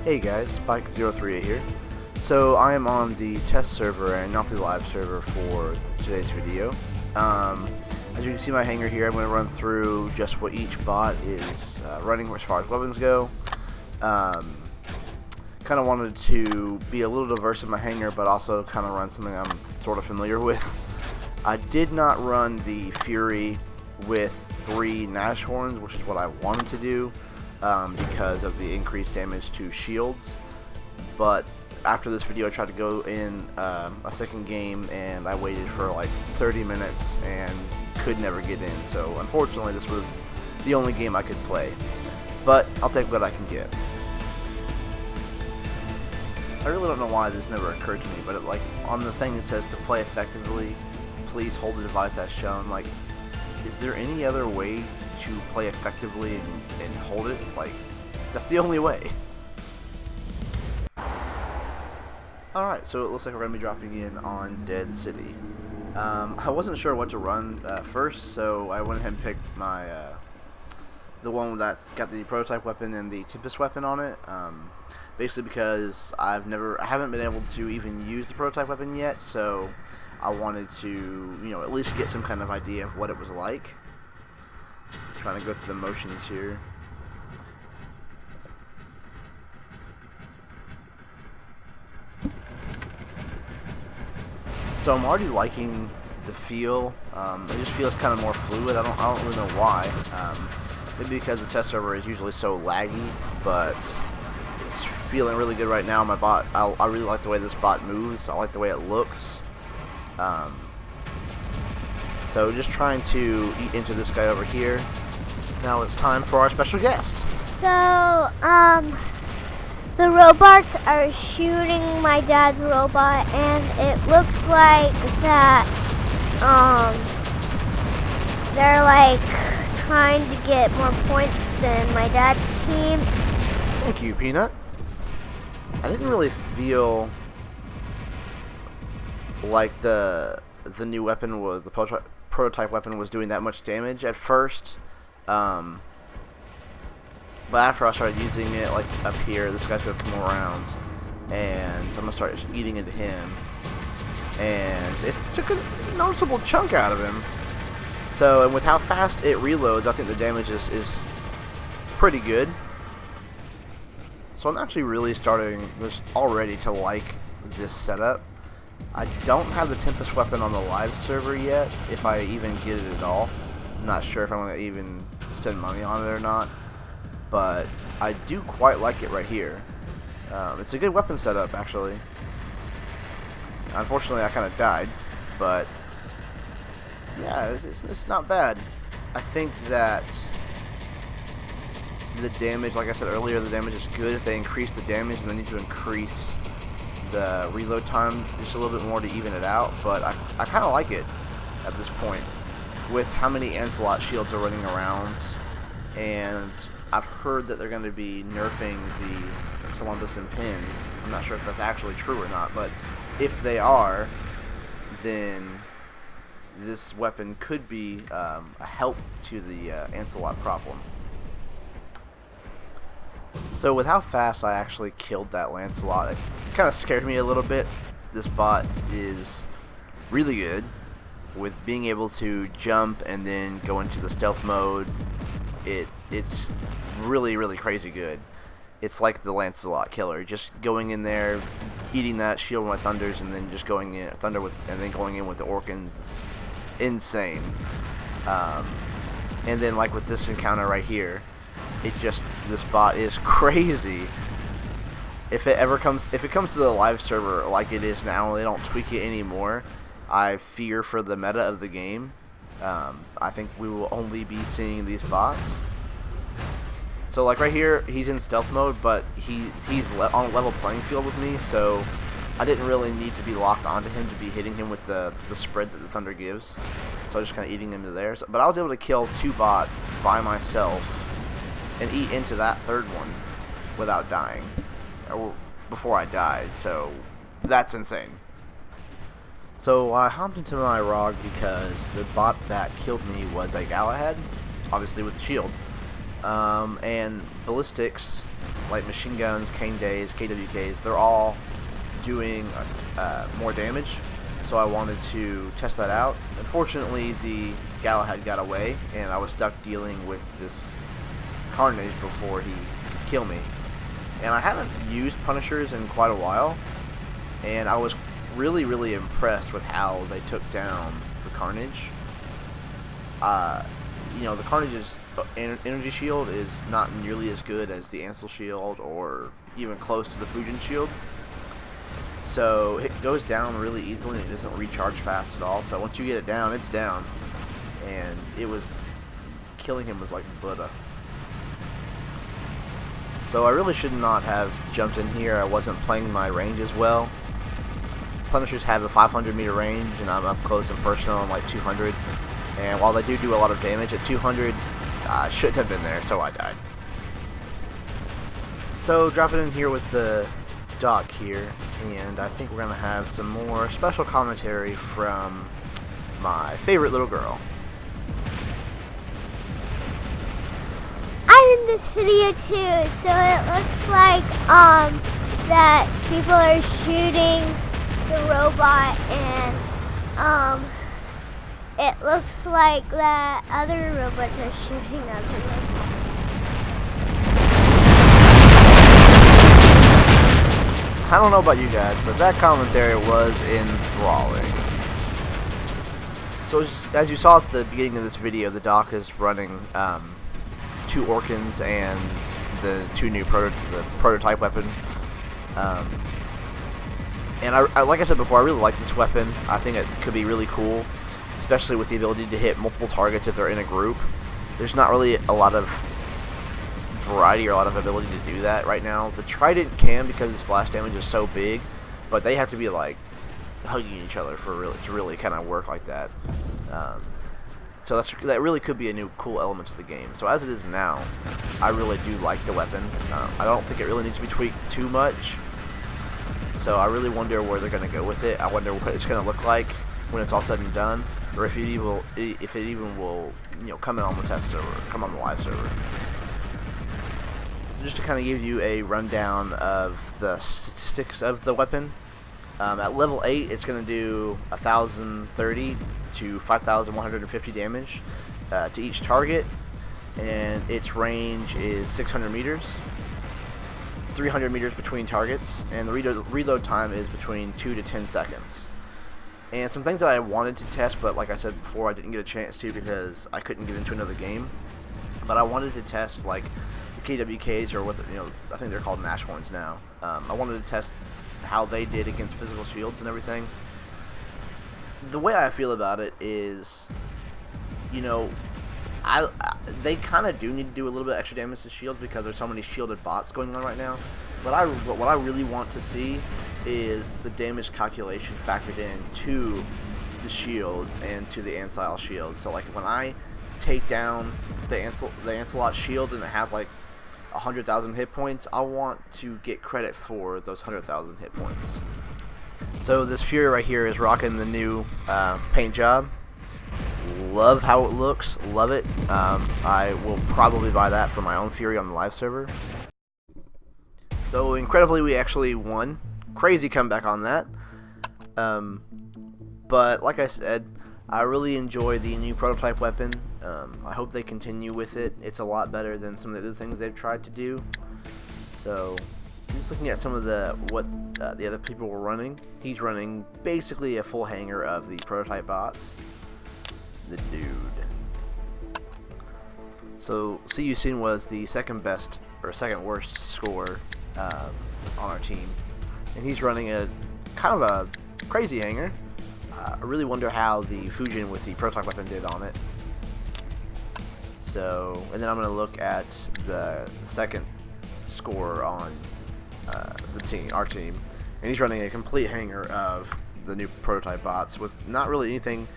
Hey guys, Spike038 here. So I am on the test server and not the live server for today's video. As you can see my hanger here, I'm going to run through just what each bot is running as far as weapons go. Kind of wanted to be a little diverse in my hanger, but also kind of run something I'm sort of familiar with. I did not run the Fury with 3 Nash Horns, which is what I wanted to do. Because of the increased damage to shields, but after this video I tried to go in a second game and I waited for like 30 minutes and could never get in, so unfortunately this was the only game I could play, but I'll take what I can get. I really don't know why this never occurred to me, but like on the thing it says to play effectively, please hold the device as shown. Like, is there any other way to play effectively and hold it? Like, that's the only way. Alright, so it looks like we're going to be dropping in on Dead City. I wasn't sure what to run first, so I went ahead and picked my the one that's got the prototype weapon and the Tempest weapon on it. Basically because I haven't been able to even use the prototype weapon yet, so I wanted to, at least get some kind of idea of what it was like. Trying to go through the motions here. So I'm already liking the feel. It just feels kind of more fluid. I don't really know why. Maybe because the test server is usually so laggy, but it's feeling really good right now. My bot, I really like the way this bot moves. I like the way it looks. So just trying to eat into this guy over here. Now it's time for our special guest. So, the robots are shooting my dad's robot, and it looks like that, they're like trying to get more points than my dad's team. Thank you, Peanut. I didn't really feel like the new weapon was, the prototype weapon was doing that much damage at first. But after I started using it, like up here, this guy's gonna come around, and I'm gonna start just eating into him, and it took a noticeable chunk out of him. So, and with how fast it reloads, I think the damage is pretty good. So I'm actually really starting just already to like this setup. I don't have the Tempest weapon on the live server yet, if I even get it at all. I'm not sure if I'm going to even spend money on it or not, but I do quite like it right here. It's a good weapon setup, actually. Unfortunately, I kind of died, but yeah, it's not bad. I think that the damage, like I said earlier, the damage is good. If they increase the damage, then they need to increase the reload time just a little bit more to even it out, but I kind of like it at this point with how many Ancelot shields are running around, and I've heard that they're going to be nerfing the Columbus and pins. I'm not sure if that's actually true or not, but if they are, then this weapon could be a help to the Ancelot problem. So with how fast I actually killed that Lancelot, it kind of scared me a little bit. This bot is really good with being able to jump and then go into the stealth mode. It's really, really crazy good. It's like the Lancelot killer, just going in there, eating that shield with thunders, and then just going in and then going in with the Orkans. It's insane. And then like with this encounter right here, this bot is crazy. If it comes to the live server like it is now, they don't tweak it anymore, I fear for the meta of the game. I think we will only be seeing these bots. So like right here, he's in stealth mode, but he's on a level playing field with me, so I didn't really need to be locked onto him to be hitting him with the spread that the thunder gives. So I was just kind of eating him to there. But I was able to kill 2 bots by myself and eat into that third one without dying, or before I died. So that's insane. So I hopped into my ROG because the bot that killed me was a Galahad, obviously with the shield. And ballistics like machine guns, cane days, KWKs, they're all doing more damage. So I wanted to test that out. Unfortunately, the Galahad got away, and I was stuck dealing with this Carnage before he could kill me. And I haven't used Punishers in quite a while, and I was really impressed with how they took down the Carnage. You know, the Carnage's energy shield is not nearly as good as the Ansel shield or even close to the Fujin shield. So it goes down really easily and it doesn't recharge fast at all. So once you get it down, it's down. And it was, killing him was like butter. So I really should not have jumped in here. I wasn't playing my range as well. Punishers have a 500 meter range and I'm up close and personal. I'm like 200. And while they do a lot of damage at 200, I shouldn't have been there, so I died. So dropping in here with the Doc here, and I think we're going to have some more special commentary from my favorite little girl. I'm in this video too, so it looks like that people are shooting the robot, and it looks like that other robots are shooting other robots. I don't know about you guys, but that commentary was enthralling. So as you saw at the beginning of this video, the Doc is running 2 Orkans and the 2 new prototype weapon. And I like I said before, I really like this weapon. I think it could be really cool, especially with the ability to hit multiple targets if they're in a group. There's not really a lot of variety or a lot of ability to do that right now. The Trident can, because the splash damage is so big, but they have to be like hugging each other to really kind of work like that. So that really could be a new cool element to the game. So as it is now, I really do like the weapon. I don't think it really needs to be tweaked too much. So I really wonder where they're going to go with it. I wonder what it's going to look like when it's all said and done, or if it even will, you know, come in on the test server, come on the live server. So just to kind of give you a rundown of the statistics of the weapon. At level 8, it's going to do 1,030 to 5,150 damage to each target, and its range is 600 meters. 300 meters between targets, and the reload time is between 2 to 10 seconds. And some things that I wanted to test, but like I said before, I didn't get a chance to because I couldn't get into another game. But I wanted to test like the KWKs, or what I think they're called Nashorns now. I wanted to test how they did against physical shields and everything. The way I feel about it is, you know, they kind of do need to do a little bit extra damage to shields because there's so many shielded bots going on right now. But what I really want to see is the damage calculation factored in to the shields and to the Ansel shield. So like when I take down the Ancelot shield and it has like 100,000 hit points, I want to get credit for those 100,000 hit points. So this Fury right here is rocking the new paint job. Love how it looks, love it. I will probably buy that for my own Fury on the live server. So incredibly, we actually won. Crazy comeback on that. But like I said, I really enjoy the new prototype weapon. I hope they continue with it. It's a lot better than some of the other things they've tried to do. So I'm just looking at some of what the other people were running. He's running basically a full hanger of the prototype bots. The dude. So See You Soon was the second best or second worst score on our team, and he's running a kind of a crazy hanger. I really wonder how the Fujin with the prototype weapon did on it. So, and then I'm going to look at the second score on our team, and he's running a complete hanger of the new prototype bots with not really anything,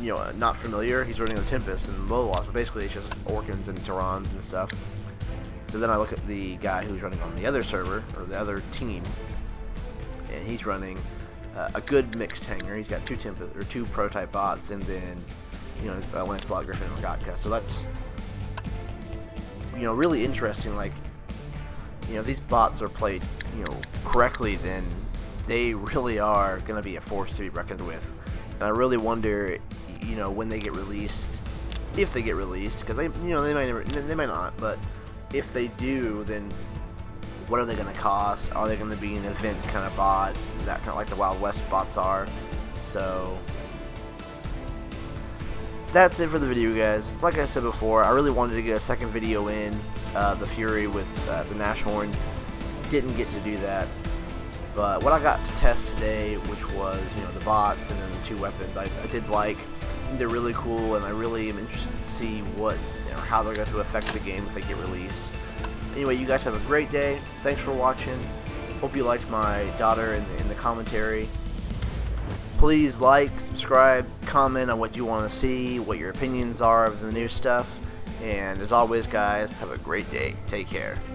you know, not familiar. He's running the Tempest and Lolas, but basically it's just Orkans and Terrans and stuff. So then I look at the guy who's running on the other server, or the other team, and he's running a good mixed hanger. He's got two prototype bots, and then, you know, Lancelot, Griffin, and Gatka. So that's, you know, really interesting. Like, if these bots are played, correctly, then they really are going to be a force to be reckoned with. And I really wonder, when they get released, if they get released, because they might not, but if they do, then what are they going to cost? Are they going to be an event kind of bot, that kind of like the Wild West bots are? So that's it for the video, guys. Like I said before, I really wanted to get a second video in, the Fury with the Nashorn. Didn't get to do that, but what I got to test today, which was the bots and then the 2 weapons, I did like. They're really cool, and I really am interested to see how they're going to affect the game if they get released. Anyway, you guys have a great day. Thanks for watching. Hope you liked my daughter in the commentary. Please like, subscribe, comment on what you want to see, what your opinions are of the new stuff. And as always, guys, have a great day. Take care.